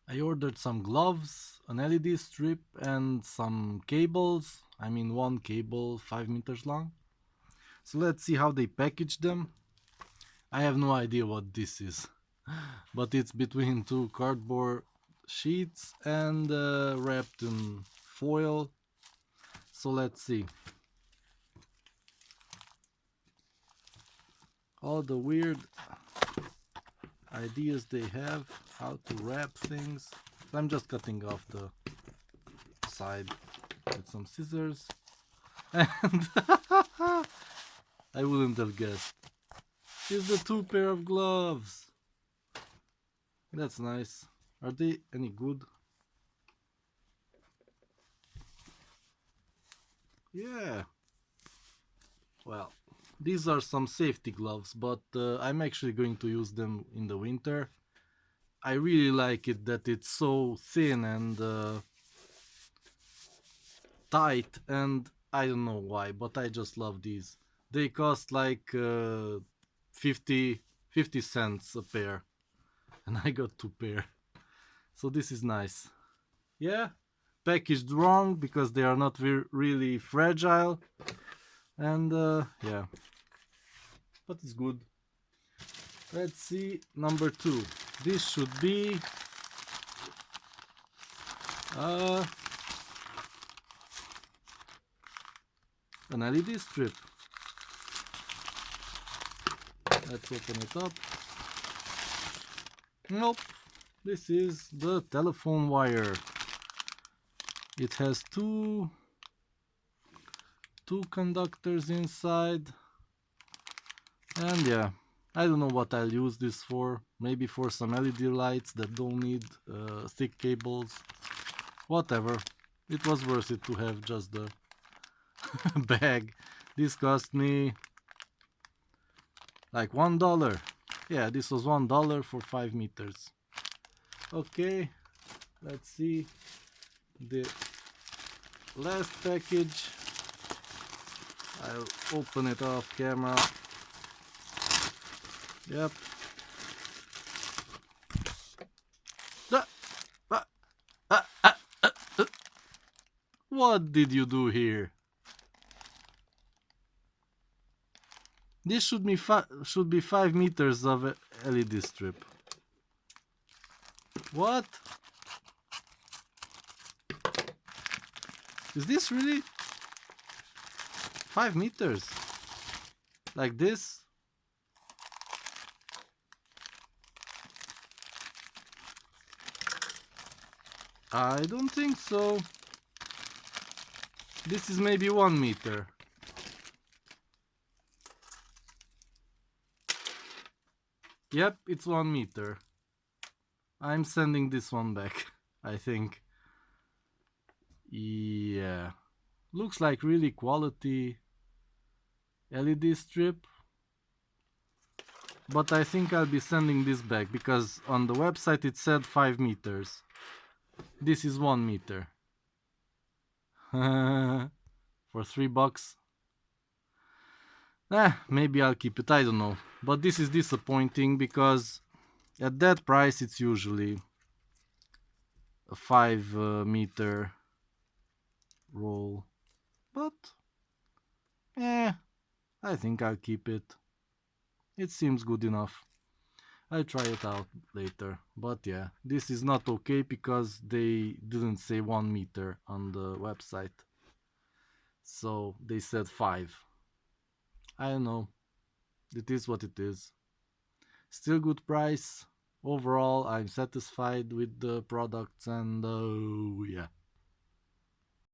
I ordered some gloves, an LED strip, and some cables. I mean, one cable 5 meters long. So let's see how they package them. I have no idea what this is, but it's between two cardboard sheets and wrapped in foil. So let's see. All the weird ideas they have, how to wrap things. I'm just cutting off the side with some scissors. And I wouldn't have guessed. Here's the two pair of gloves. That's nice. Are they any good? Yeah. Well, these are some safety gloves, but I'm actually going to use them in the winter. I really like it that it's so thin and tight, and I don't know why, but I just love these. They cost like 50, 50 cents a pair, and I got two pair. So this is nice. Yeah, packaged wrong because they are not really fragile, and yeah, but it's good. Let's see number two. This should be uh, an LED strip. Let's open it up. Nope, this is the telephone wire. It has two conductors inside, and yeah, I don't know what I'll use this for. Maybe for some LED lights that don't need thick cables. Whatever. It was worth it to have just the bag. This cost me like $1. Yeah, this was $1 for 5 meters. Okay, let's see the last package. I'll open it off camera. Yep. Ah, ah, ah. What did you do here? This should be 5 meters of LED strip. What? Is this really 5 meters? Like this? I don't think so. This is maybe 1 meter. Yep, it's 1 meter. I'm sending this one back, I think. Yeah. Looks like really quality LED strip. But I think I'll be sending this back because on the website it said 5 meters. This is 1 meter. For $3. Maybe I'll keep it, I don't know. But this is disappointing because at that price it's usually a 5 meter roll. But I think I'll keep it. It seems good enough. I'll try it out later. But yeah, this is not okay because they didn't say 1 meter on the website. So they said 5. I don't know. It is what it is. Still good price. Overall, I'm satisfied with the products, and yeah.